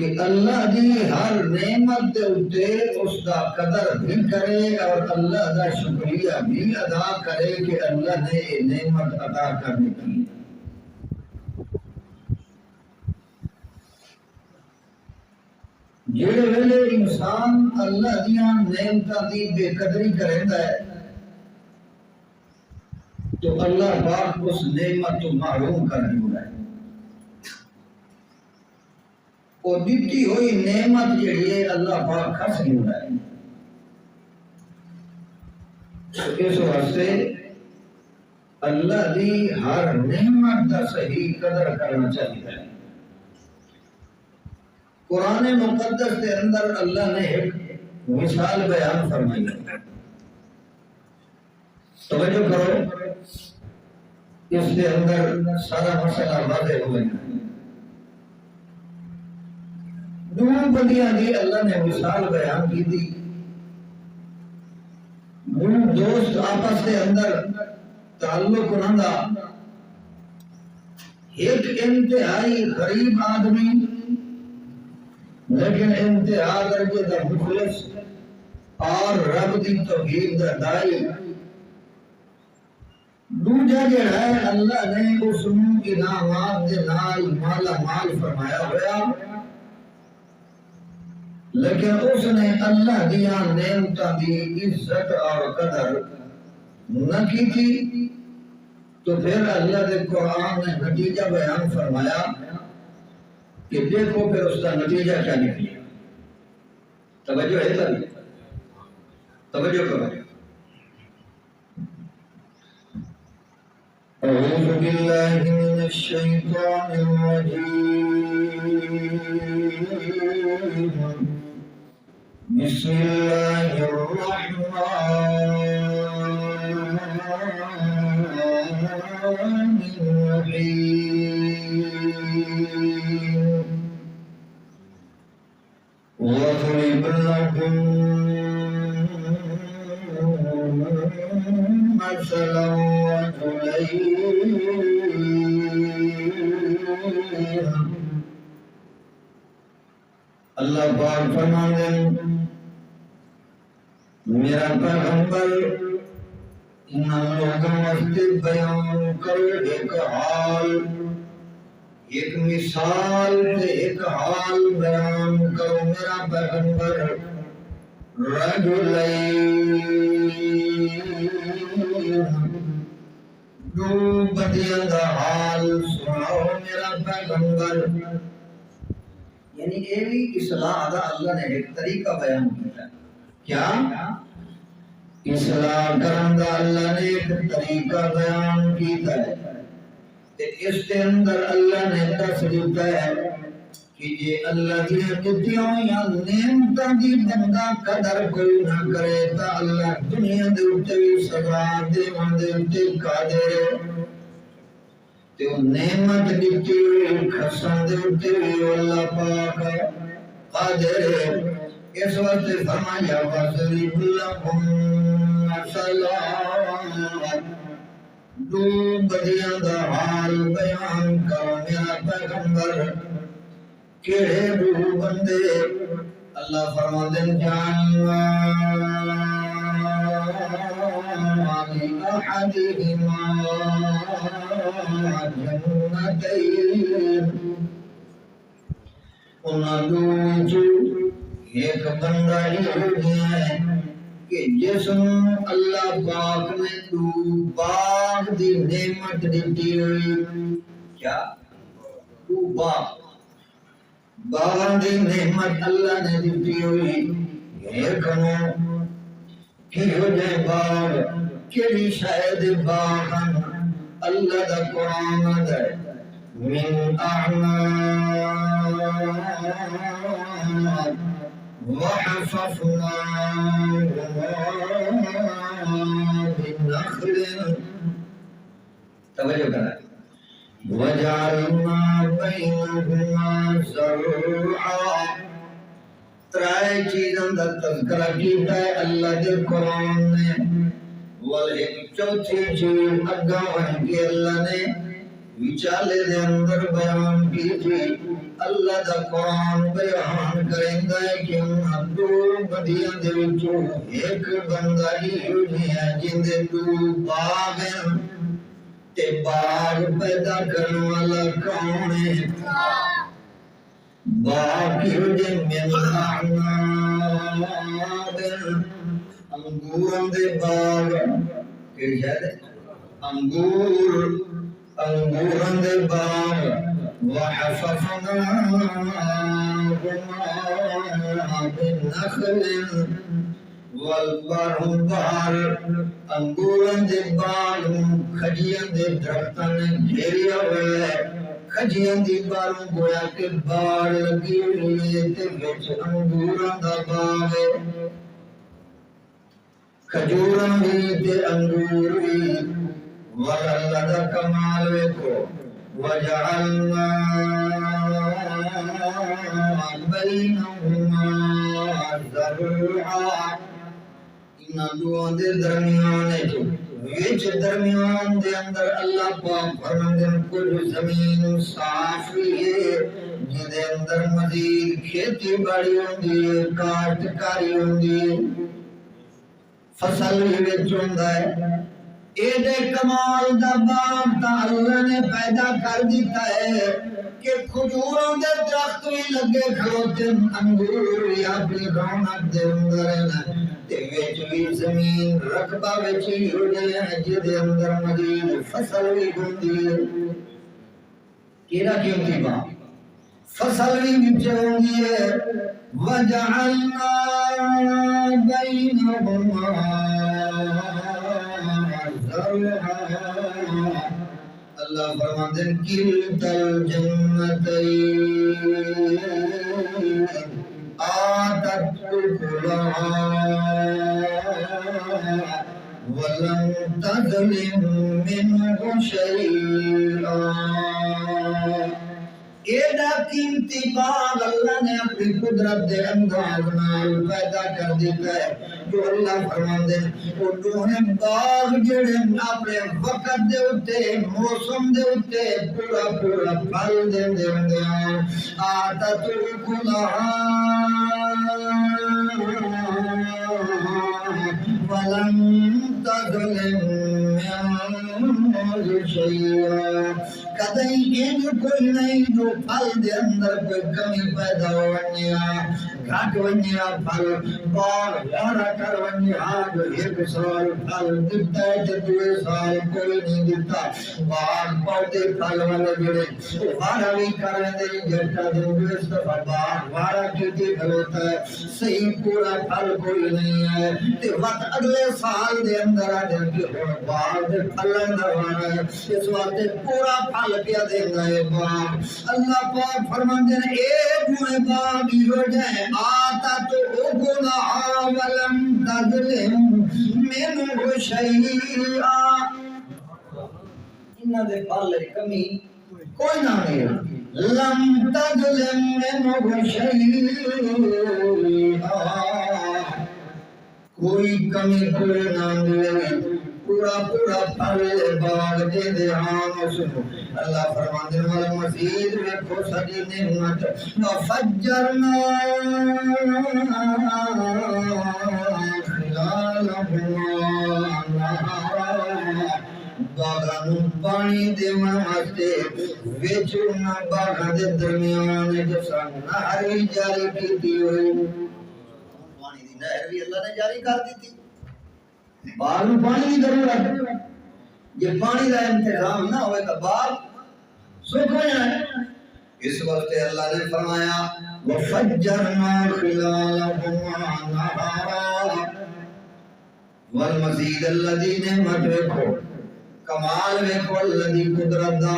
کہ اللہ دی ہر نعمت دے اتے اس دا قدر بھی کرے اور اللہ دا شکریہ بھی ادا کرے کہ اللہ نے یہ نعمت عطا کرنے کی. جڑے ویلے انسان اللہ دیاں نعمتاں دی بے قدری کریندا ہے تو اللہ پاک اس نعمت تو محروم کر دیتا ہے. وہ دیتی ہوئی نعمت جڑی ہے اللہ پاک کھس دیتا ہے. اس واسطے اللہ دی ہر نعمت کا صحیح قدر کرنا چاہیے. قرآن مقدس کے اندر اللہ نے ایک مثال بیان فرمائی ہے. توجہ کرو، اس کے اندر سارا مسئلہ واضح ہوئے ہیں. دو بندیاں دی اللہ نے مثال بیان کی تھی. دو دوست آپس کے اندر تعلق رہندا، ایک انتہائی غریب آدمی لیکن انتہا درجے دا مخلص اور رب دی توحید دا دائی. دوجا جڑا ہے اللہ نے اس نوں انعامات دے نال مالا مال فرمایا ہوا، لیکن اس نے اللہ دیاں نعمتاں دی عزت اور قدر نہ کی تھی. تو پھر اللہ دے قرآن نے نتیجہ بیان فرمایا کہ دیکھو پھر اس کا نتیجہ کیا نکلے. توجہ ہے تبھی، توجہ کرو. اعوذ باللہ من الشیطان الرجیم، بسم اللہ الرحمن الرحیم. وَاضْرِبْ لَهُم مَثَلًا رَجُلَيْنِ. اللہ پاک فرماتے ہیں میرا پیغمبر ان لوگوں واسطے بیان کرو ایک حال، ایک مثال تے ایک حال بیان کرو میرا پیغمبر. رجلین، دو بدیاں دا حال سناؤ میرا پیغمبر. یعنی یہ بھی اصلاح دا اللہ نے ایک طریقہ بیان کیا. کیا اصلاح کرن دا اللہ نے ایک طریقہ بیان کیتا ہے. اس کے اندر اللہ نے دس دیتا ہے کہ یہ اللہ کی دتیاں ہوئیاں نعمتاں دی بندہ قدر کوئی نہ کرے تا اللہ دنیا دے اوتے بھی سزا دیوان دے اوتے قادر ہے. تے وہ نعمت دتی ہوئی کھساں دے اوتے بھی اللہ پاک قادر ہے. اس واسطے فرمایا وَاضْرِبْ لَهُم مَثَلًا، دو بدیاں دا حال بیان کرو میرا پیغمبر. کیڑے دو بندے؟ اللہ فرماتے ہیں جعلنا لأحدهما جنتين. انہاں دو ایک بندہ ہی ہو گیا ہے کہ جس اللہ پاک نے دو باغ دی نعمت دیتی ہوئی. کیا؟ دو باغ دی نعمت اللہ نے دیتی ہوئی. ایک نو کی ہو جائے باغ، کیڑی شاید باغ اللہ دا قرآن دے. من اعناب وحفظناهما بنخل. توجہ کرنا. وجعلنا بينهما زرعا. ترائے چیزاں دا تذکرہ کیتا ہے اللہ دے قرآن نے. ایک چوتھی چیز اگا وہاں کی اللہ نے وچالے دے اندر بیان کی تھی. اللہ دا قرآن بیان کریندا ہے کہ انہاں دو بدیاں دے وچوں ایک بندہ ہی ہے جن دے دو باغ ہیں تے باغ پیدا کرنے والا کون ہے؟ باغ جے من اعناب انگوراں دے باغ کہ شاید انگوراں دے باغ وحفظناهما بالنخل والبرهم بہار انگوراں دے باغ کھجیاں دے درختاں نے گھیریا ہوا ہے کھجیاں دی باروں گویا کہ باڑ لگی ہوئی ہے تے وچ انگوراں دا باغ ہے کھجوراں بھی تے انگور بھی واللہ دا کمال ویکھو وجعلنا بينهما زرعا انہاں دوواں دے درمیان دے اندر اللہ پاک فرماندے کل زمین صاف ہے جدے اندر مزید کھیتی باڑی ہوندی ہے کاشتکاری ہوندی ہے فصل وچ ہوندا ہے ایڈے کمال دا باغ تا اللہ نے پیدا کر دیتا ہے کہ کھجوراں دے درخت بھی لگے کھڑوتے انگور بھی اپنی رونق دے اندر ہیں تے وچ بھی زمین رقبہ وچ ہی ہو جائے جدے اندر مزید فصل بھی ہوندی ہے کیڑا قیمتی باغ فصل بھی وچ ہوندی ہے وجعلنا بینہما اللہ فرماتے ہیں کلتا الجنتین آتت اکلہا ولم تظلم منہ شیئا ایڈا قیمتی باغ اللہ نے اپنی قدرت دے انداز نال پیدا کر دیتا ہے جو اللہ فرماندے وہ دوہیں باغ جڑے اپنے وقت دے اتے موسم دے اتے پورا پورا پھل دے ہوندے ہیں آتت اکلہا ولم تظلم منہ شیئا کدیں ان کوئی نہیں جو پھل دے اندر کوئی کمی پیدا ہوئنیا گھٹ ونیا پھل باغ وارا کر ونیا جو ایک سال پھل دیتا ہے تو دوے سال کوئی نہیں دیتا باغ پودے پھل والے جڑے وارا بھی کرنے دے جھٹا دے دوے دفعہ باغ وارا کیتی کھلوتا ہے صحیح پورا پھل کوئی نہیں ہے تے وقت اگلے سال دے اندر آ جائے کہ باغ دے پھلن دا وارا ہے اس وقت پورا پھل کیا دے گئے باغ اللہ پاک فرماندے ہیں اے دوئے باغ ہو جائے آتا تو اگلہا ولم تظلم منہ شیئا انہاں دے پھل کمی کوئی نہ نہیں لم تظلم منہ شیئا کوئی کمی کوئی نہ نہیں پورا پورا پھل باغ دے دے ہاں سنو اللہ فرماندے والا مزید ویکھو ساری نعمت وفجرنا خلالہما باغاں نوں پانی دیوان واسطے وچ انہاں باغاں دے درمیان جسا نہر جاری کیتی ہوئی پانی دی نہر بھی اللہ نے جاری کر دیتی باغ میں پانی کی ضرورت یہ پانی کا انتظام نہ ہوئے تو باغ سوکھ جائے اس وقت اللہ نے فرمایا وَفَجَّرْنَا خِلَالَهُمَا نَهَارًا والمزید الذی نعمت ویکھو کمال ویکھو الذی قدرت دا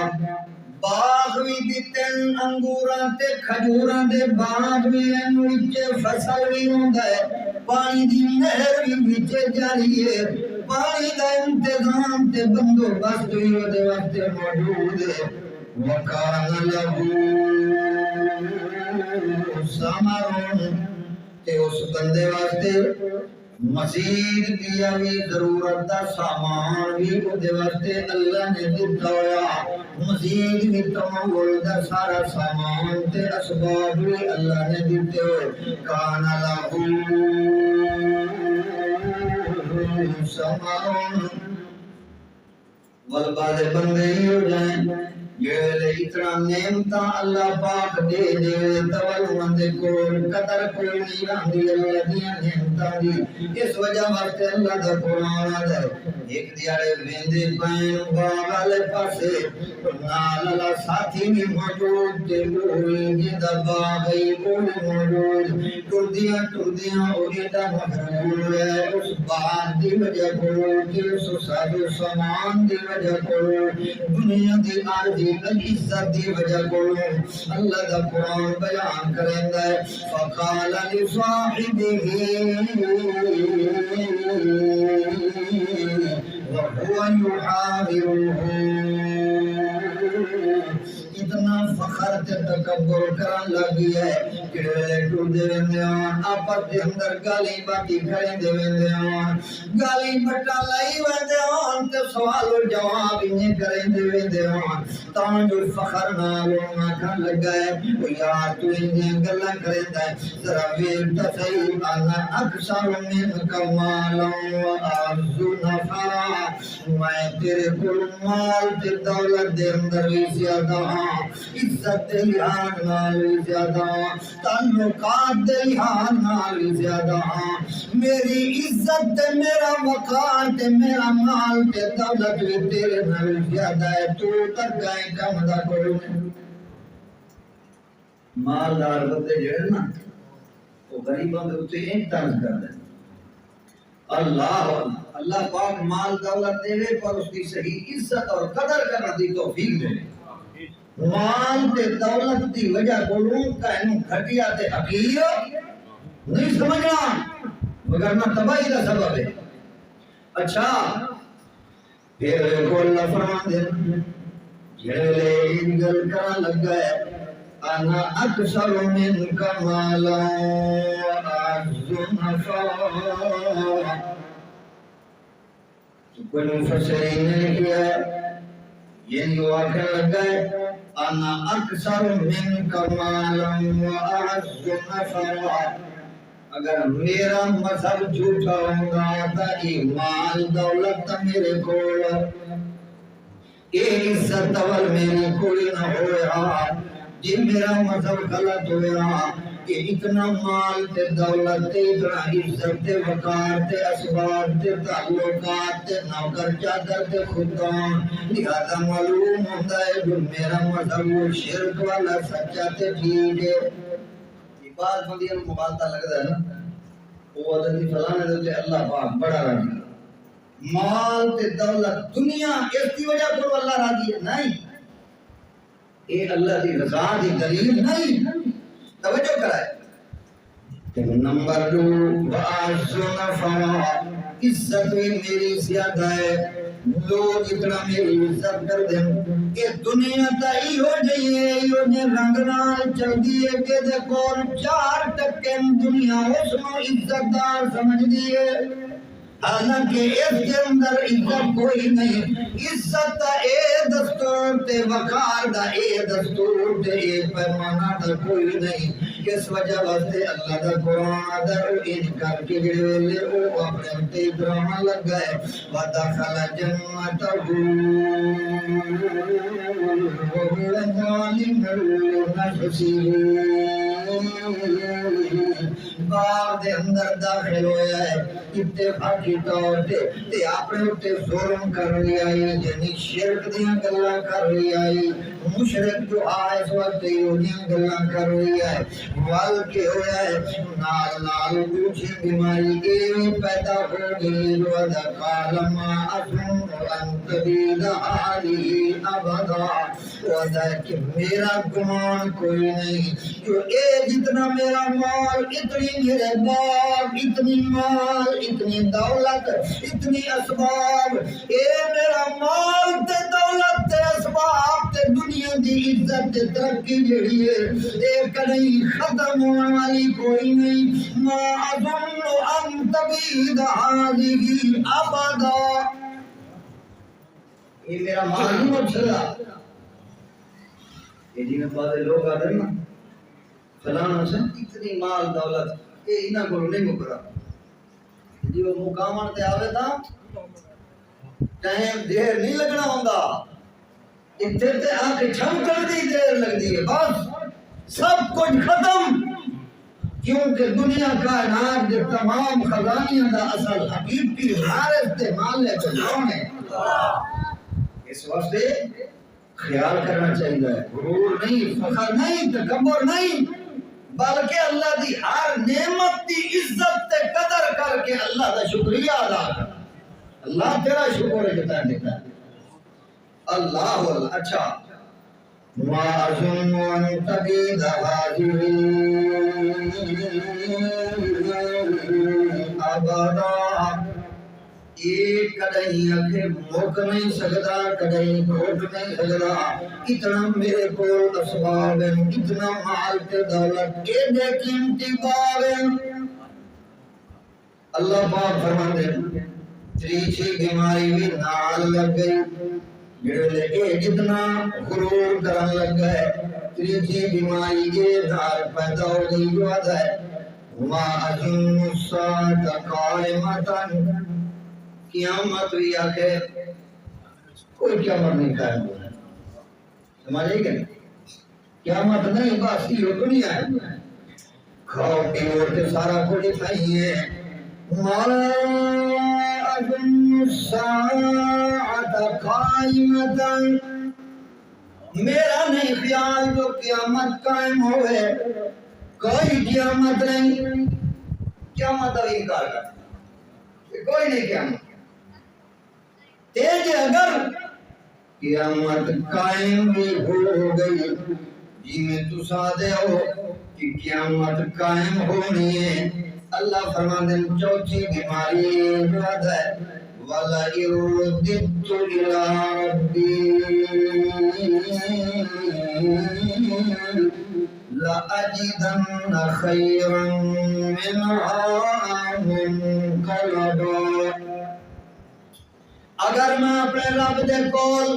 باغ بھی دیتے انگوراں تے کھجوراں دے باغ بھی ہیں وچ فصل بھی ہوندا ہے پانی دی نہر بھی وچ جاری ہے پانی دا انتظام تے بندوبست بھی دے واسطے موجود ہے وکان لہو ثمر تے اس بندے واسطے مزید دیا بھی ضرورت دا سامان بھی اودے واسطے اللہ نے دتا ہویا مزید بھی تمول دا سارا سامان تے اسباب بھی اللہ نے دتے ہوئے کان لہو سمعون والباد بندے ہی ہو جائیں یہ اتنا نعمتہ اللہ پاک دے دے تول مندے کو قدر کوئی نہیں رہندی اللہ دیا نعمتہ دی اس وجہ واسطے اللہ دا قرآن آدھے ایک دیارے ویندے پائن باغالے پاسے نال اللہ ساتھی بھی موجود تے لوئی جدہ باغی کوئی موجود ٹردیاں اوریدہ محرور ہے اس باغ دی وجہ کو کہ اس سادو سامان دی وجہ کو دنیا دی آرزی عزت دی وجہ کو اللہ دا قرآن بیان کریں گے فقال لصاحبه وهو يحاوره اتنا فخر تے تکبر کرن لگی ہے کہ ٹر دے ویندیاں آپس دے اندر گالی باتی کریں دے ویندیاں گالی بٹا لائی ویندیاں تے سوال و جواب انہیں کریں دے ویندیاں تاں جو فخر نال آکھن لگا ہے وہ یار تو انہیں گلا کریں دے ذرا ویل تصیب انا اکثر من کمالا و آرز نفرا میں تیرے کل مال تے دولت دے اندر بھی زیادہ عزت لحاظ نال زیادہ تعلقات لحاظ نال زیادہ میری عزت میرا وقار تے میرا مال تے دولت بھی تیرے نال زیادہ ہے تو تک گئے کم دا کرو مالدار بندے جڑے نا وہ غریبوں دے اوتے ایک طرز کردے اللہ پاک مال دولت دے پر اس کی صحیح عزت اور قدر کرنا دی توفیق دے مال تے دولت دی وجہ بولوں کا انہوں گھٹیا تے حقیر نہیں سمجھنا وگرنہ تباہی کا سبب ہے اچھا پھر کو اللہ فرمان دے جلے انگل کا لگا ہے انا اکثر من کمالا اعز نفرا کوئی مفسرین نے لکھا یہ واقع لگا ہے انا اکثر من کمالا واعز نفرا اگر میرا مذہب جھوٹا ہوگا تا مال دولت میرے کو یہ عزت دول میری کوئی نہ ہویا جی میرا مذہب غلط ہویا کہ اتنا مال تے دولت تے اتنا عزت تے وقار تے اسباب تے تعلقات تے نوکر چادر تے خدام لہذا معلوم ہوتا ہے جو میرا مذہب وہ شرک والا سچا تے ٹھیک ہے یہ بات بندیاں مبالتا لگتا ہے نا وہ حضرت فلانے دے اللہ پاک بڑا راضی مال تے دولت دنیا اس کی وجہ پر اللہ راضی ہے نہیں اے اللہ دی رضا دی دلیل نہیں توجہ کرائے نمبر 2 وَأَعْزُ نَفَرَا عزت میری زیادہ ہے لوگ اتنا میری عزت کر دیں کہ دنیا تا ہی ہو جائیے یہ رنگ نال چل دیئے کہ دے کون 4% دنیا اس میں عزت دار سمجھ دیئے حالانکہ اس کے اندر عزت کوئی نہیں عزت دا اے دستور تے وقار دا اے دستور تے اے پیمانہ دا کوئی نہیں اس وجہ واسطے اللہ دا قرآن دا ان کر کے جڑے لے او اپنے انتے ڈرامہ لگ گئے وَدَخَلَ جَنَّتَهُ وَهُوَ ظَالِمٌ لِنَفْسِهِ باغ دے اندر داخل ہویا ہے اتفاقی طور تے اپنے اتے ظلم کر لیا ہے یعنی شرک دیاں گلاں کر لیا ہے مشرک جو آئے اس وقت یہودیاں گلاں کر لیا ہے وال کے ہویا ہے نال نال دوسری بیماری کے پیدا ہو گئی وَدَ قَالَ مَا أَظُنُّ أَن تَبِيدَ هَٰذِهِ أَبَدًا وَدَ کہ میرا گمان کوئی نہیں جو اے جتنا میرا مال اتنی میرے باغ اتنی مال اتنی دولت اتنی اسباب اے میرا مال تے دولت تے اسباب تے دنیا دی عزت تے ترقی جڑی ہے اے کہیں ختم ہونے والی کوئی نہیں ما اظن ان تبید هذه ابدا. یہ میرا مال نہیں مچھلا. یہ جی میں بعض لوگ آتے ہیں نا فلانا سے اتنی مال دولت یہ انہاں کو نہیں مکرا جی وہ مقامن تے آوے تا ٹائم دیر نہیں لگنا ہوندا اتنے تے آ کے چھمکن دی دیر لگ دی ہے بس سب کچھ ختم. کیونکہ دنیا کائنات کے تمام خزانیاں دا اصل حقیقی وارث تے مالک کون ہے؟ اس واسطے خیال کرنا چاہیے. غرور نہیں، فخر نہیں، تکبر نہیں، بلکہ اللہ دی ہر نعمت دی عزت تے قدر کر کے اللہ دا شکریہ ادا کر. اللہ تیرا شکر ہے جتا دیتا ہے. اللہ اللہ. اچھا ما اظن ان تبید هذه ابدا. ایک کدیں اکھے موک نہیں سکتا، کدیں گھوٹ نہیں سکتا. اتنا میرے کول اسباب ہیں، اتنا مال تے دولت ایڈے قیمتی باغ ہیں. اللہ پاک فرماتے ہیں تریچی بیماری بھی نال لگ گئی جڑے لے جتنا غرور کرن لگ گئے تریچی بیماری یہ نال پیدا ہو گئی. جو آتا ہے وما اظن الساعة قائمة. قیامت بھی آکے کوئی قیامت نہیں قائم ہونا. سمجھے گا قیامت نہیں بس یہ دنیا ہے کھاؤ پیو کے سارا کچھ چاہیے. ما اظن الساعة قائمة. میرا نہیں خیال جو قیامت قائم ہوئے. کوئی قیامت نہیں. قیامت ابھی انکار کرتا کوئی نہیں قیامت. تیج اگر قیامت قائم بھی ہو گئی جی میں تو سادے ہو کہ قیامت قائم ہونی ہے. اللہ فرماتے ہیں چوتھی بیماری بات ہے وَلَئِن رُدِدتُّ إِلَىٰ رَبِّي لَأَجِدَنَّ خَيْرًا مِّنْهَا مُنقَلَبًا. اگر میں اپنے رب دے کول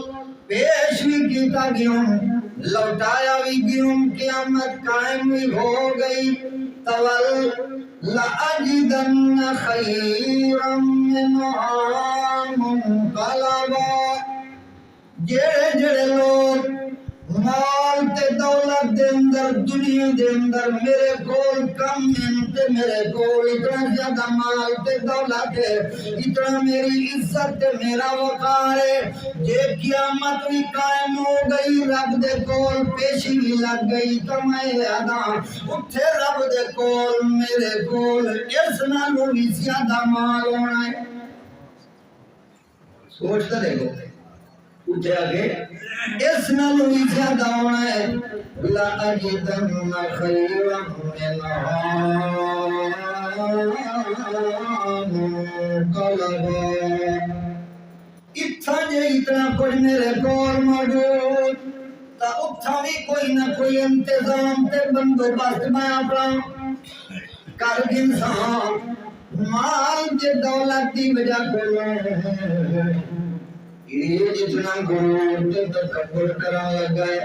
پیش بھی کیتا گیوں لوٹایا بھی گیوں قیامت قائم بھی ہو گئی تول لَأَجِدَنَّ خَيْرًا مِّنْهَا مُنقَلَبًا. جڑے جڑے لوگ مال تے دولت دے اندر دنیا دے اندر میرے کول کم تے میرے کول اتنا زیادہ مال تے دولت ہے اتنا میری عزت تے میرا وقار ہے. جے قیامت بھی قائم ہو گئی رب دے کول پیشی بھی لگ گئی تو میں ادا اٹھے رب دے کول میرے کول اس نالوں بھی زیادہ مال ہونا ہے. سوچتا دیکھو اٹھے آگے اس نالوں بھی زیادہ ہونا ہے. لَأَجِدَنَّ خَيْرًا مِّنْهَا مُنقَلَبًا. اتھا جے اتنا کچھ میرے کول موجود تا اتھا بھی کوئی نہ کوئی انتظام تے بندوبست میں اپنا کر گنساں. مال تے دولت دی وجہ کو یہ جتنا غرور تے تکبر کرا لگا ہے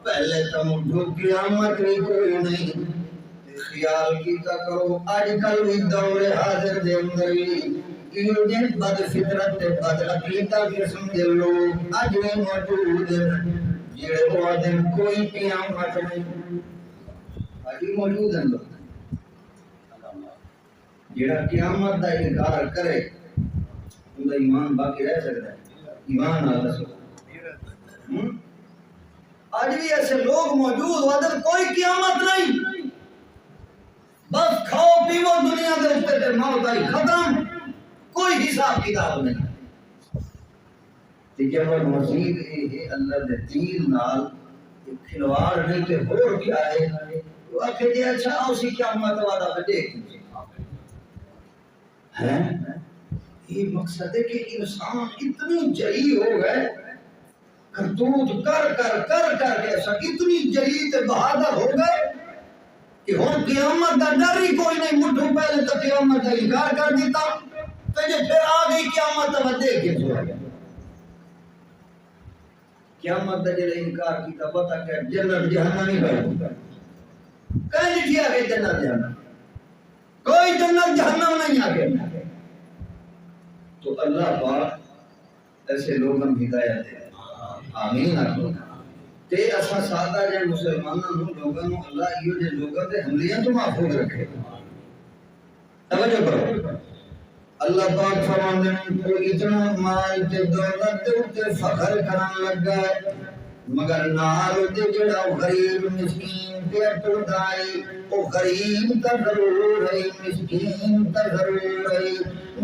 پہلے تم اٹھو قیامت بھی کوئی نہیں. خیال کیتا کرو آج کل بھی دور حاضر دے اندر یہ دن بد فطرت تے بد عقیدہ قسم دے لوگ آج بھی موجود ہیں جڑے وہ دن کوئی قیامت نہیں. آج بھی موجود ہیں لوگ جڑا قیامت دا انکار کرے ان کا ایمان باقی رہ سکتا ہے. ایمان آلہ آج بھی ایسے لوگ موجود وادر کوئی قیامت نہیں بس کھاؤ پیو دنیا کے رشتے تے موت آئی ختم کوئی حساب کتاب نہیں. جب مزید اللہ دے دین نال کھلواڑ نہیں تے اور کیا ہے وہ آخر دے اچھا اسی قیامت وعدہ پہ دیکھ ہے. یہ مقصد ہے کہ انسان اتنی جری ہو گئے کرتوت کر کر کر کر کے اتنی جری تے بہادر ہو گئے کہ ہوں قیامت دا ڈر ہی کوئی نہیں، مٹھو پہلے تو قیامت دا انکار کر دیتا، تو جب پھر آ گئی قیامت تو بدے کے سو گیا۔ قیامت دا جڑا انکار کیتا پتہ کہ جنت جہنم ہی گیا، کہیں نہیں کیا کہ جنت جہنم، کوئی جنت جہنم نہیں آگے۔ تو اللہ پاک ایسے لوگوں کی ہدایت دے، آمین آمین۔ تے اسا سادہ جے مسلمانوں لوگوں اللہ یہ جے لوگوں دے حملیاں تو محفوظ رکھے۔ توجہ کرو، اللہ پاک فرماندے ہیں تو اتنا مال تے دولت تے فخر کرن لگا ہے، مگر نال تے جڑا غریب مسکین تے ٹردائی، او غریب تا ضرور ہے، مسکین تا ضرور ہے،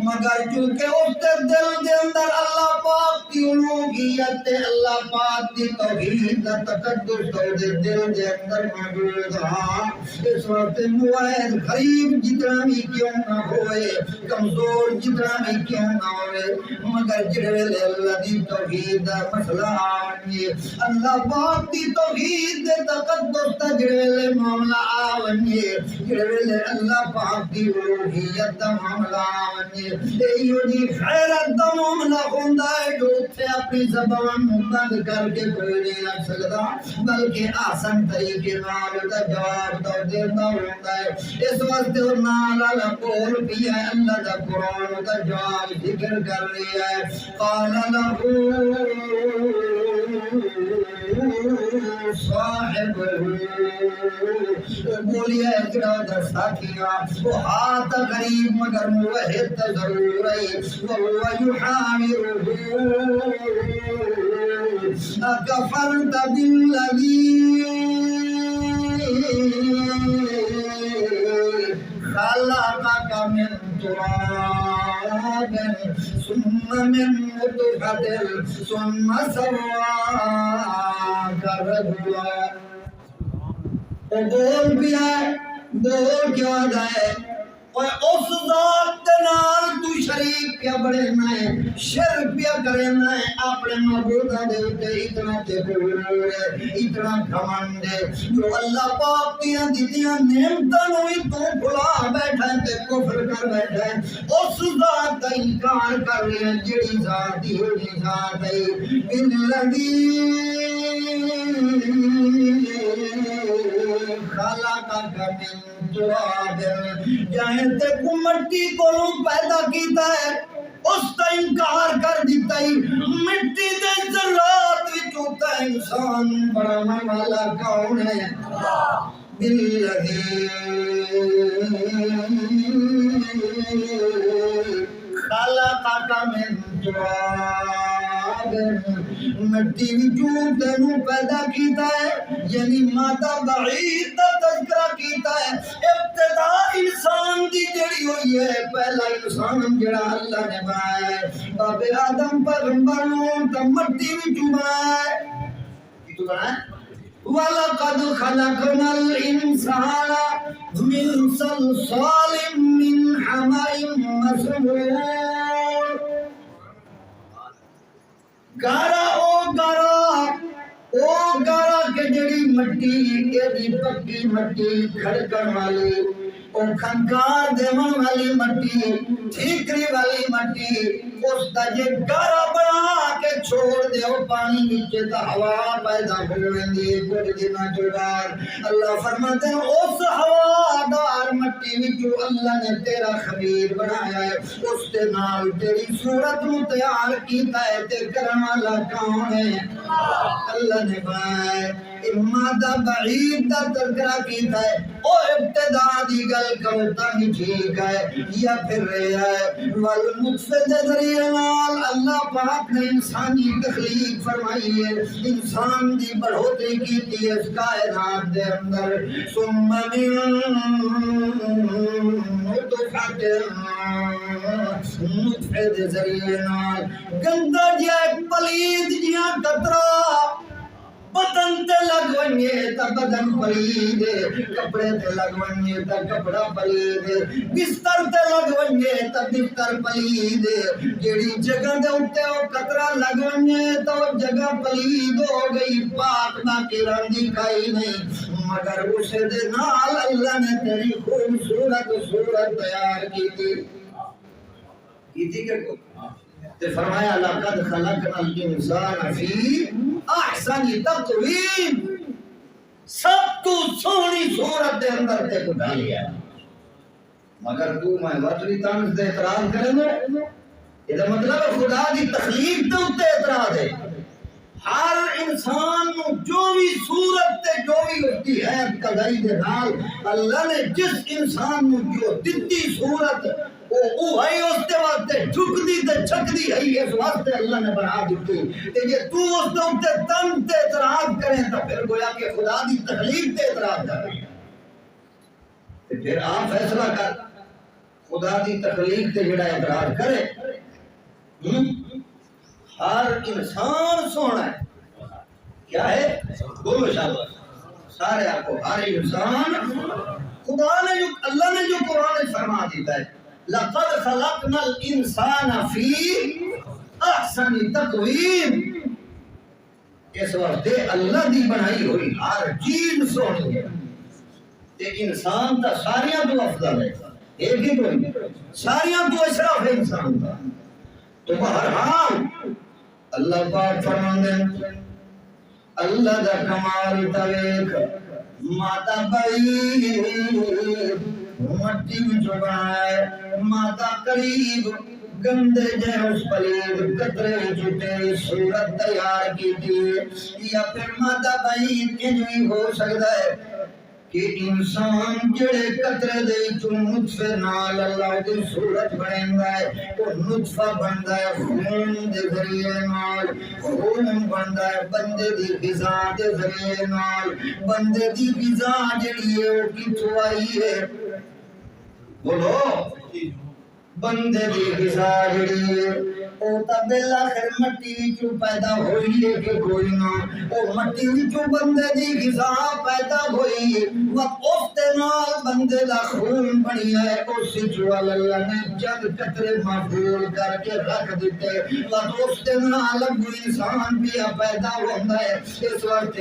مگر چونکہ اس کے دل دے اندر اللہ پاک کی الوہیت، اللہ پاک کی توحید کا تقدس دے دل دے اندر موجود ہے، اس وقت موائد غریب جتنا بھی کیوں نہ ہوئے، کمزور جتنا بھی کیوں نہ ہوئے، مگر جڑے اللہ دی توحید دا مسئلہ آونگے، اللہ پاک کی توحید دے تقدس دا جڑے معاملہ آونگے، جڑے اللہ پاک کی الوہیت دا معاملہ آونگے، ایو جی خیرت دا معاملہ ہوندہ ہے جو اتھے اپنی زبان بند کر کے کوئی نہیں رکھ سکتا، بلکہ آسان طریقے نال دا جواب دا دیتا ہوندہ ہے۔ اس وقت نال اللہ بول بھی ہے، اللہ دا قرآن دا جواب ذکر کر رہی ہے، قال لہو صاحب بولیے اجرا دا ساتھیاں، وہ ہاتھ غریب مگر موحد ضرور ہے، وہو یحاورہ اکفرت بالذی خلقک من تراب ثم من نطفة ثم سواک رجلا۔ بول بھی ہے، بول کیا ہے، اور اس ذات نال تو شریک کیا بڑھنا ہے، شرک کیا کرنا ہے، اپنے معبودہ دے اتے اتنا تکبر ہے، اتنا گھمنڈ ہے، جو اللہ پاک دیاں دیتیاں نعمتاں نوی تو بھلا بیٹھا ہے تے کفر کر بیٹھا ہے، اس ذات کا انکار کر رہے ہیں جڑی ذات ہی ہوئی ذات ہے، بالذی خلقک من تراب، جائیں تے کو مٹی کو پیدا کیتا ہے، اس کا انکار کر دیتا ہے، مٹی دے ذرات وچ ہوتا ہے انسان بنانے والا کون ہے؟ بالذی خلقک من تراب، مٹی وچوں تینوں پیدا کیتا ہے، یعنی مادہ بعید دا تذکرہ کیتا ہے، ابتدا انسان دی جڑی ہوئی ہے، پہلا انسان جڑا اللہ نے بنایا ہے، باب آدم پیغمبر نوں تے مٹی وچوں بنایا ہے، کیوں بنایا ہے؟ وَلَقَدْ خَلَقْنَا الْإِنسَانَ مِنْ صَلْصَالٍ مِّنْ حَمَإٍ مَّسْنُونٍ، گارا او گارا کہ جڑی مٹی ایدی پکی مٹی کھڑکن والی، او کھنکار دیون والی مٹی، ٹھیکری والی مٹی، اس دا جے گارا بنا کے چھوڑ دے او پانی نیچے تا ہوا پیدا ہوئیں دی، کچھ دنوں کے بعد اللہ فرماتے ہیں اس ہوا دار مٹی وچوں اللہ نے تیرا خبیر بنایا ہے، اس کے نال تیری صورت نو تیار کیتا ہے، تے کرن والا کون ہے؟ اللہ نے بنایا ہے، مادہ بعید دا تذکرہ کیتا ہے، او ابتدا دی گل کرتا ہی ٹھیک ہے، یا پھر رہا ہے، والنطفے دے ذریعے نال اللہ پاک نے انسانی تخلیق فرمائی ہے، انسان دی بڑھوتری کیتی ہے اس کائنات دے اندر، ثم من نطفۃ، نطفے دے ذریعے نال گندا جیا ایک پلید جیا قطرہ بدن تے لگ ونجے تا بدن پلید، کپڑے تے لگ ونجے تا کپڑا پلید، بستر تے لگ ونجے تا بستر پلید، جیڑی جگہ دے اتے وہ قطرہ لگ ونجے تا وہ جگہ پلید ہو گئی، پاک باقی رندی کھائی نہیں، مگر اسے دے نال اللہ نے تیری خوبصورت صورت تیار کی تھی کہ تے فرمایا لقد خلقنا الانسان فی احسن تقویم، سب تو سونی صورت دے اندر تے کو ڈالیا مگر تو میں وطری تانس دے اعتراض کرے گا، یہ مطلب ہے خدا دی تخلیق دے اتے اعتراض ہے۔ ہر انسان نو جو بھی صورت تے جو بھی ہوتی ہے قدائی دے نال اللہ نے جس انسان نو جو دتی صورت وہ ہے اس تے واسطے جھکدی تے چھکدی ہے اس واسطے اللہ نے بنا دیتی تے جے تو اس دے اوتے تن تے اعتراض کرے تو پھر گویا کہ خدا دی تخلیق تے اعتراض کر رہی ہے تے پھر آپ فیصلہ کر خدا دی تخلیق تے جڑا اعتراض کرے ہر انسان سونا ہے کیا ہے بولو شاباش سارے آپ کو ہر انسان خدا نے جو اللہ نے جو قرآن میں فرما دیتا ہے لقد خلقنا الانسان فی احسن تقویم، اس وقت اللہ دی بنائی ہوئی ہر چیز سونی ہے تے انسان تا ساریاں تو افضل ہے ایک ہی کوئی ساریاں تو اشرف ہے انسان کا تو بہرحال اللہ پاک فرماندے اللہ دا کمال تویک ماتا بائی مٹی وچوں بنائے ماتا قریب گندے جے اس پلید قطرے وچوں صورت تیار کی تھی یا پھر ماتا بائی انجوی ہو سکتا ہے کہ انسان جڑے قطرے دے وچوں نطفے نال اللہ دی صورت بنیندا ہے وہ نطفہ بندا ہے خون دے ذریعے نال خون بندا ہے بندے دی غذا دے ذریعے نال بندے دی غذا جڑی ہے وہ کتھوں آئی ہے بولو بندے دی غذا جڑی ہے او تا بالآخر مٹی وچوں پیدا ہوئی ہے کہ کوئی نہ او مٹی وچوں بندے دی غذا پیدا ہوئی وقت اس دے نال بندے دا خون بنی ہے اس وچوں اللہ نے جگ قطرے محفوظ کر کے رکھ دیتے وقت اس دے نال کوئی انسان بھی پیدا ہوندا ہے اس وقت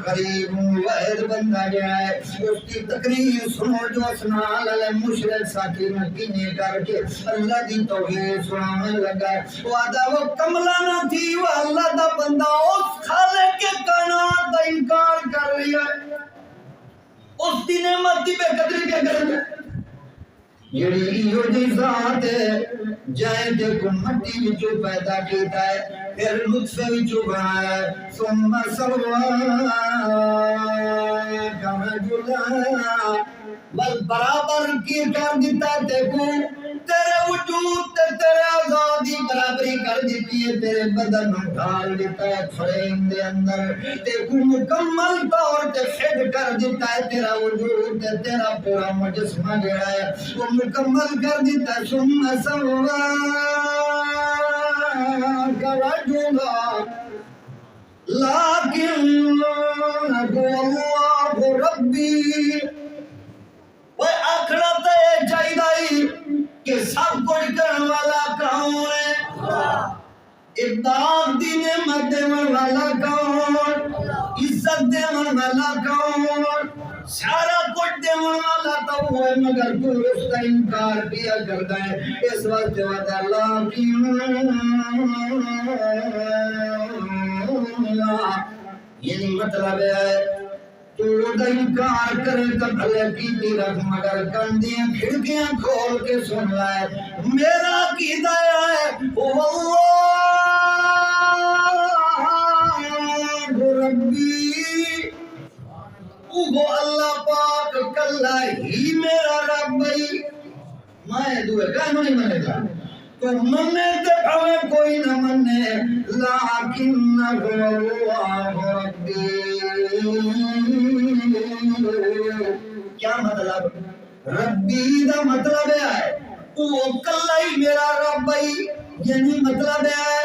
قریب واحد بندہ جڑا ہے اس کی تقریر سنو جو اسنال علیہ مشرک ساتھی نے کینے کر کے اللہ دی توحید سنانے لگا وعدہ وہ کملہ نہ تھی وہ اللہ دا بندہ اس خالق کے کائنات دا انکار کر رہی ہے اس دی نعمت دی بے قدری کے کرنے جڑی ایو دی ذات ہے جائے دے کو مٹی وچوں پیدا کیتا ہے پھر نطفے وچوں بنایا ثم سواک رجلا بل برابر کی کر دیتا تے کو تیرے وجود تے تیرے آزادی برابری کر دیتی ہے تیرے بدن ڈال دیتا ہے فریم دے اندر تے کو مکمل طور تے فٹ کر دیتا ہے تیرا وجود تے تیرا پورا مجسمہ جڑا ہے وہ مکمل کر دیتا ہے ثم سواک رجلا لیکن اللہ ربی وہ آخرا تے چاہیے کہ سب کچھ کرنے والا کون ہے امداد دی نعمت دیون والا کون عزت دیون والا کون سارا کچھ دیون والا تو وہ ہے مگر تو اس کا انکار کیا کرتا ہے اس وقت وعدہ اللہ کی یعنی مطلب ہے تو دا انکار کرے تو بھلے کی رکھ مگر کندیاں کھڑکیاں کھول کے سن لائے میرا عقیدہ ہے واللہ ربی وہ اللہ پاک کلا ہی میرا رب بھائی میں دوئے کہنو نہیں منے گا تو منے تے بھوے کوئی نہ منے لیکن اللہ ربی کیا مطلب ربی دا مطلب ہے وہ کلا ہی میرا رب بھائی یعنی مطلب ہے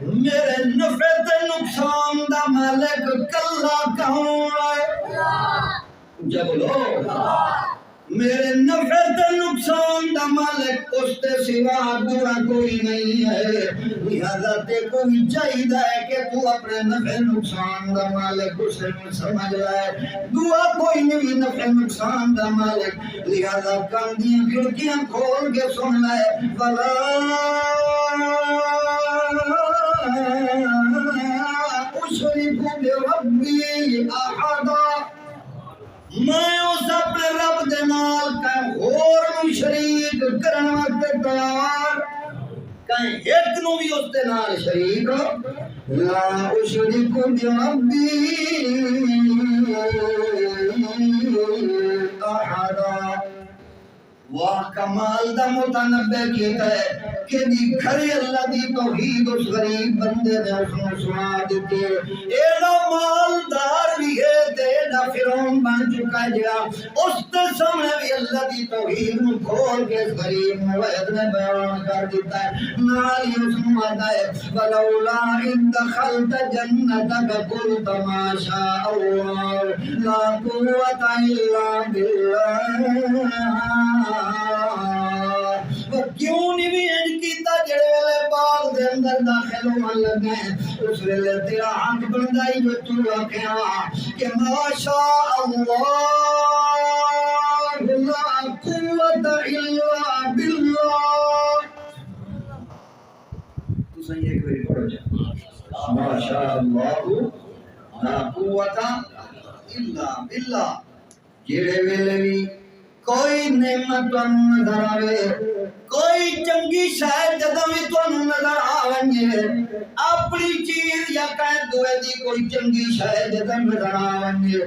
میرے نفع تے نقصان دا مالک کلا کون ہے جب لو میرے نفع تے نقصان دا مالک اس اس کے سوا دعا کوئی نہیں ہے لہذا تے کوئی چاہیے کہ تو اپنے نفع نقصان دا مالک اسے سمجھ لائے دعا کوئی نہیں نفع نقصان دا مالک لہذا کان دیاں کھڑکیاں کھول کے سن لائے فلا اشرک بربی احدا میں اس اپنے رب دے نال کہیں اور نو شریک کرن واسطے تیار کہیں ایک نو بھی اس دے نال شریک لا اشرک بربی احدا واہ کمال دا متنبع کیتا ہے کہ دی کھڑے اللہ دی توحید اس غریب بندے نے اس نے سنا دیتی ہے ایڈا مالدار بھی ہے ایڈا فرعون بن چکا ہے جا اس تے سامنے بھی اللہ دی توحید نو کھول کے اس غریب موحد نے بیان کر دیتا ہے نالی اس مادہ ہے ولولا ان دخلت جنتک قلت ما شاء اللہ لا قوت الا باللہ وہ کیوں نہیں بھی ان کیتا جڑے ویلے باغ دے اندر داخل ہون لگے اس ویلے تیرا حق بندا ہی جو تو آکھیا کہ ماشاء اللہ لا قوت الا باللہ تو صحیح ایک بار پڑھو جا ماشاء اللہ لا قوت الا باللہ جڑے ویلے بھی کوئی نعمت تانوں نظر آوے کوئی چنگی شاید جدوں بھی تانوں نظر آوے اپنی چیز یا کہیں دوے دی کوئی چنگی شاید جدوں نظر آوے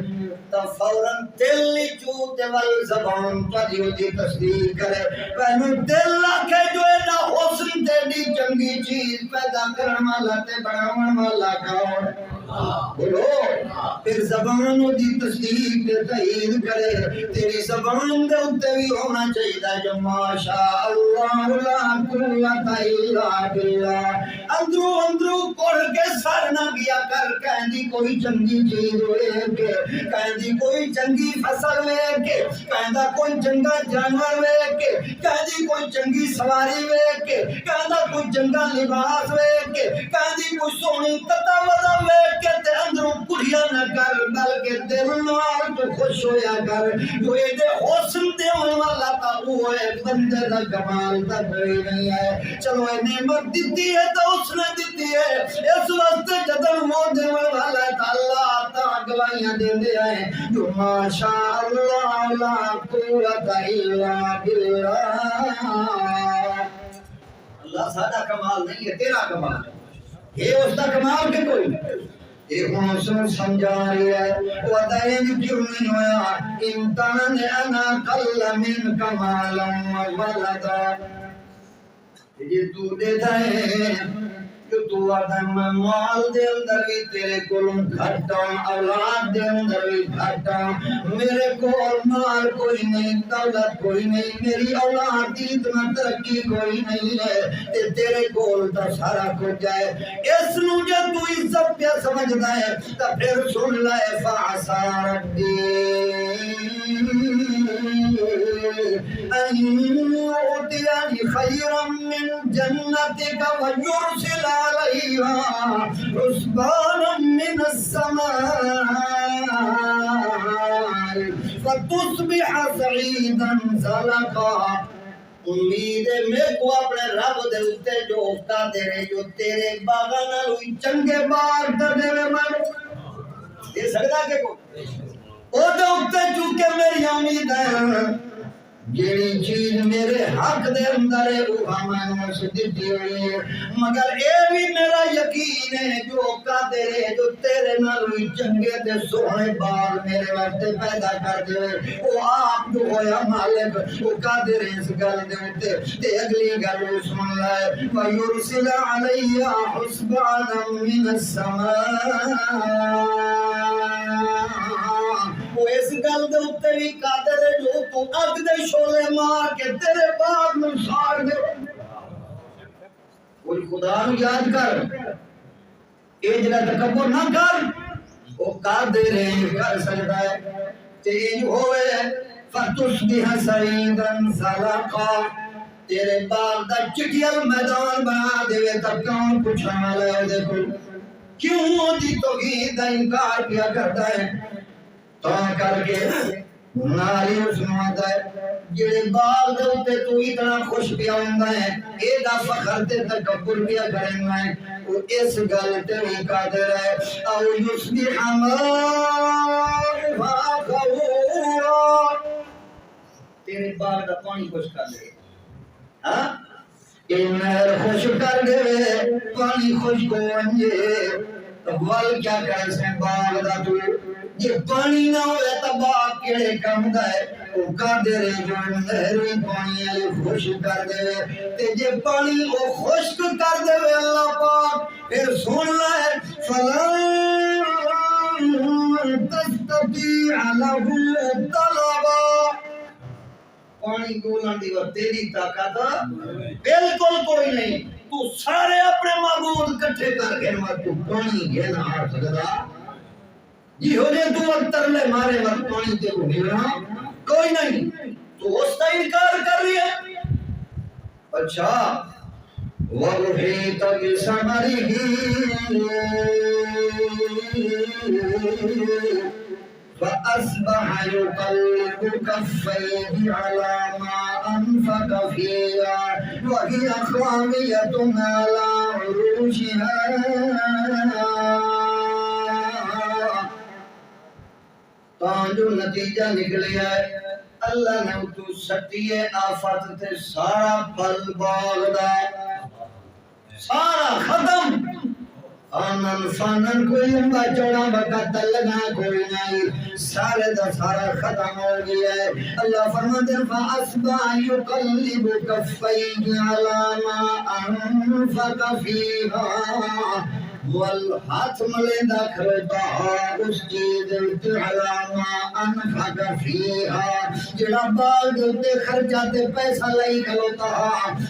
تو فوراً دل چوتے وال زبان تاریو دی تصدیق کرے پہلو دل آکھے جو ایڈا حسن تیری چنگی چیز پیدا کرن والا تے بناون والا کون بولو پھر زبان دی تصدیق تے تائید کرے تیری زبان دے اتے بھی ہونا چاہیے جو ماشاء اللہ لا قوت الا باللہ اندرو اندرو پڑھ کے سر نہ گیا کر کہیں دی کوئی چنگی چیز ہوئے کہ کہیں دی کوئی چنگی فصل ہوئے کہ کہیں دا کوئی چنگا جانور ہوئے کہ کہیں دی کوئی چنگی سواری ہوئے کہ کہیں دا کوئی چنگا لباس ہوئے کہ کہیں دی کوئی سونی تتا ودا ہوئے کہ تے اندروں کڑیا نہ کر بلکہ دل نال تو خوش ہویا کر جو ایڈے حسن دیون والا تا وہ ہے بندے دا کمال تا کوئی نہیں ہے چلو اے نعمت دیتی ہے تو اس نے دیتی ہے اس واسطے جدن وہ دیون والا ہے تا اللہ تا گواہیاں دے دے آئے جو ماشاء اللہ لا قوت الا باللہ اللہ سادہ کمال نہیں ہے تیرا کمال یہ اس دا کمال کے کوئی ایک موسم سمجھا رہی ہے وَدَيْنِ جُرْمٍ وَيَا اِمْتَانِ أَنَا قَلَّ مِنْ كَمَالًا وَوَلَدًا یہ تو دیتا ہے کہ تو آدم مال دے اندر بھی تیرے کولوں گھٹا اولاد دے اندر بھی گھٹا میرے کول مال کوئی نہیں دولت کوئی نہیں میری اولاد دی اتنا ترقی کوئی نہیں ہے تیرے کول تا سارا کچھ ہے اس نو جے تو عزت پہ سمجھدا ہے تا پھر سن لائے فعسى ربی ان يؤتيني خيرا من جنتك ويرسل عليها حسبانا من السماء فتصبح سعيدا زلقا امید ہے میں کو اپنے رب دے اتے جو افتہ دے رہے جو تیرے باغاں نال ہوئی چنگے باغ دے رہے من یہ سکتا کہ کو او دے اتے چونکہ میری امید ہے جیڑی چیز میرے حق دے اندر ہے وہ ہمیں سے دیتی ہوئی ہے مگر اے بھی میرا یقین ہے جو قادر ہے جو تیرے نال ہوئی چنگے تے سونے بال میرے واسطے پیدا کر دے وہ آپ جو ہویا مالک وہ قادر ہے اس گل دے اتے تے اگلی گل سن لائے وَيُرْسِلَ عَلَيْهَا حُسْبَانًا مِنَ السَّمَاءِ وہ اس گل دے اتے بھی قادر ہے جو تو اگ دے شولے مار کے تیرے باغ میں سار دے کوئی خدا نو یاد کر اے جڑا تکبر نہ کر وہ قادر ہے کر سکتا ہے تے جو ہوئے فتصبح سعیدا زلقا تیرے باغ دا چٹیل میدان بنا دے تا کون پوچھنے والا ہے دیکھو کیوں دی توحید دا انکار کیا کرتا ہے تو کر کے ناری اس نواتا ہے جڑے باغ دے ہوتے تو اتنا خوش پیا ہوندا ہے اے دا فخر تے تکبر پیا کرنا ہے وہ اس گل تے بھی قادر ہے او یصبح غفورا تیرے باغ دا پانی خوش کر دے ہاں اے نہر خوش کر دے پانی خوش کو انجے تو ول کیا کرے سے باغ دا تو یہ پانی نہ ہوئے تو باغ کیڑے کم دا ہے وہ کر دے رہے جو نہری پانی ہے خوش کر دے تے جے پانی وہ خشک کر دے اللہ پاک پھر سن لائے فَلَن تَسْتَطِيعَ لَهُ طَلَبًا پانی گولن دی وہ تیری طاقت بالکل کوئی نہیں تو سارے اپنے معبود کٹھے کر کے تو پانی گھنا آ سکتا جی ہو جائے تو وقت ترلے مارے وقت پانی تے کو گھنا کوئی نہیں تو اس کا انکار کر رہی ہے اچھا وَرُحِيتَ بِسَمَرِهِ فأصبح يقلب كفيه على ما أنفق فيها وهي خاوية على عروشها جو نتیجہ نکلیا ہے اللہ نے تو سٹی ہے آفت تے سارا پھل باغ دا سارا ختم آنن فانن کوئی لمبا چوڑا بکت لگا کوئی نہیں سارے دا سارا ختم ہو گیا ہے اللہ فرماتے ہیں فَأَصْبَحَ يُقَلِّبُ كَفَّيْهِ عَلَى مَا أَنفَقَ فِيهَا والہاتھ ملیندہ کھڑتا اس چیز علامہ انفق فیہا جڑا باغ دے خرچہ تے پیسہ لئی کھلوتا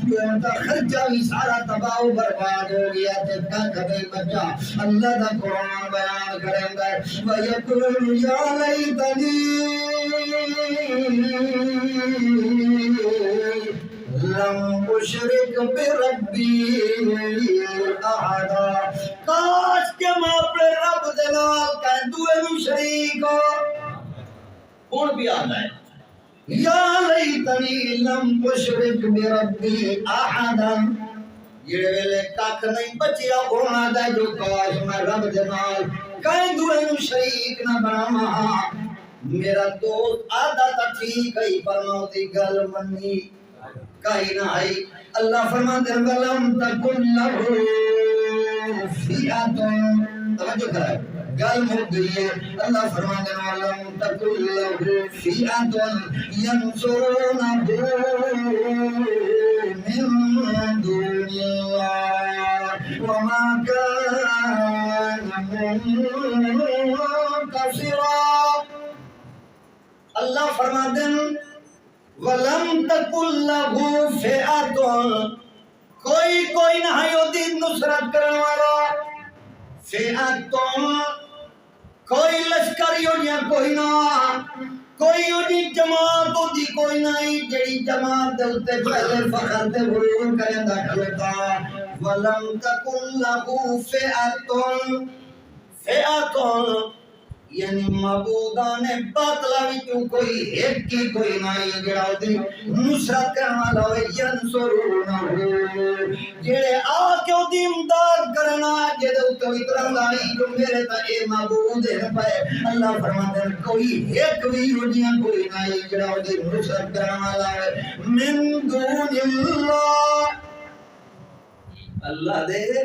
جو انتا خرچہ بھی سارا تباہ و برباد ہو گیا تے کبھی بچہ اللہ دا قرآن بیان کریں گے وَيَقُولُ يَا لَيْتَنِي لم اشرک بربی احدا کاش کہ میں اپنے رب دے نال کہیں دوے نو شریک ہو کون بھی آتا ہے یا لیتنی لم اشرک بربی احدا یہ ویلے کاک نہیں بچیا ہونا دا جو کاش میں رب دے نال کہیں دوے نو شریک نہ بناواں میرا دوست آدھا تا ٹھیک ہے پر موتی گل منی کہیں نہ آئی اللہ فرماتے ہیں وَلَمْ تَكُنْ لَهُ فِئَةٌ توجہ کرائے گل مک گئی ہے اللہ فرماتے ہیں وَلَمْ تَكُنْ لَهُ فِئَةٌ يَنْصُرُونَهُ مِن دُونِ اللَّهِ وَمَا كَانَ مُنْتَصِرًا اللہ فرماتے ہیں وَلَمْ تَكُنْ لَهُ فِئَةٌ کوئی نہ ہے دی نصرت کرنے والا فِئَةٌ کوئی لشکر یا کوئی نہ کوئی جماعت دی کوئی نہیں جڑی جماعت دے اتے پہلے فخر تے غرور کریں دا کھلتا وَلَمْ تَكُنْ لَهُ فِئَةٌ یعنی معبودان باطلہ وچوں کوئی ایک کی کوئی نہیں جڑا دی نصرت کرنے والا ہوئے ینصرونہ جڑے آ کے دی امداد کرنا جدے تو اتنا لائی جو میرے تا اے معبود ہے پائے اللہ فرماتے ہیں کوئی ایک بھی ہوجیاں کوئی نہیں جڑا دی نصرت کرنے والا ہے من دون اللہ اللہ دے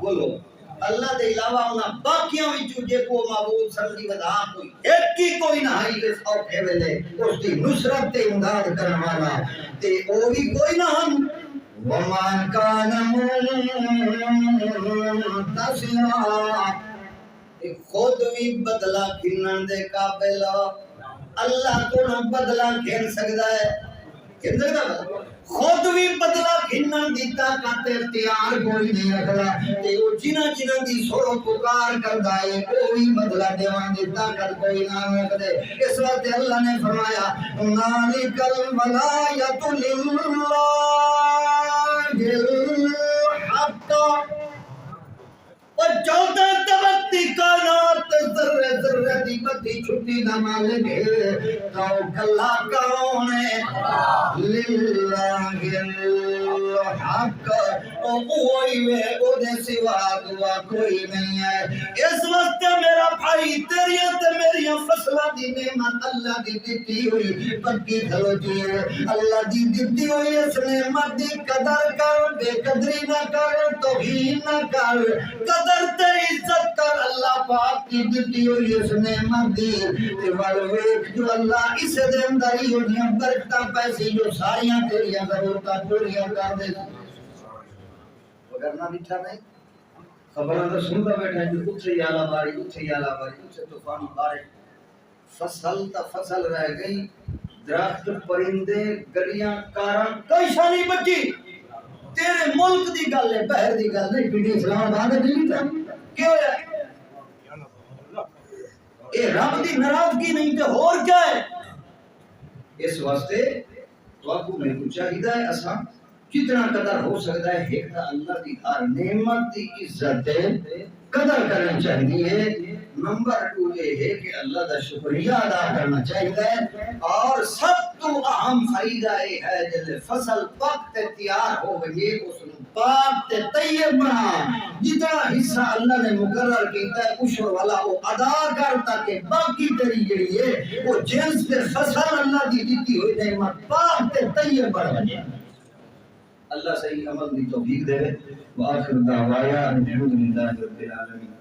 بولو اللہ دے علاوہ ہونا باقیاں وچوں جے کو معبود سمجھی ودا کوئی ایک کی کوئی نہ ہے اس اوکھے ویلے اس دی نصرت تے امداد کرن والا تے او بھی کوئی نہ ہن وَمَا كَانَ مُنْتَصِرًا خود بھی بدلہ گھنن دے قابل اللہ کو بدلہ گھن سکتا ہے گھن سکتا ہے خود بھی بدلہ گھنن دی طاقت اختیار کوئی نہیں رکھدا تے او جنہ دی سو پکار کردا ہے او بھی بدلہ دیوان دی طاقت کوئی نہ رکھدے اس وقت اللہ نے فرمایا ذالک الولایۃ للہ چودہ طبقتی کائنات ذرے ذرے دی بتی چھٹی دا مالک ہے تو کلا کون ہے للہ الحق وہی ہے او دے سوا دعا کوئی نہیں ہے اس وقت میرا بھائی تیری تے میری فصلہ دی نعمت اللہ دی دیتی ہوئی پکی کھلوتی ہے اللہ دی دیتی ہوئی اس نعمت دی قدر کر بے قدری نہ کر توہین نہ کر قدر تے عزت کر اللہ پاک کی دیتی ہوئی اس نعمت دی تے والویک جو اللہ اس دے اندر ہی ہوئی برکتاں پیسی جو ساریاں تیریاں ضرورتاں پوریاں کر دے وگرنہ میٹھا نہیں خبروں کا سنتا بیٹھا ہے جو اتھے یالا باری اتھے طوفان بارش فصل تا فصل رہ گئی درخت پرندے گلیاں کاراں کوئی شانی بچی تیرے ملک دی گل ہے بہر دی گل نہیں پنڈی اسلام آباد دلی تھا کیوں ہے اے رب دی ناراضگی نہیں تے اور کیا ہے اس واسطے تو آپ کو میں کو چاہیے ہے اساں کتنا قدر ہو سکتا ہے ایک تا اللہ دی ہر نعمت دی عزت قدر کرنا چاہیے نمبر 2 یہ ہے کہ اللہ دا شکریہ ادا کرنا چاہیے اور سب تو اہم فائدہ یہ ہے جب فصل پک تے تیار ہو گئی اس نو پاک تے طیب بنا جتنا حصہ اللہ نے مقرر کیتا ہے عشر والا وہ ادا کر تاکہ باقی تیری جڑی ہے وہ جنس تے فصل اللہ دی دیتی ہوئی نعمت پاک تے طیب بن جائے اللہ صحیح عمل دی توفیق دے وآخر دعوایا الحمدللہ رب العالمین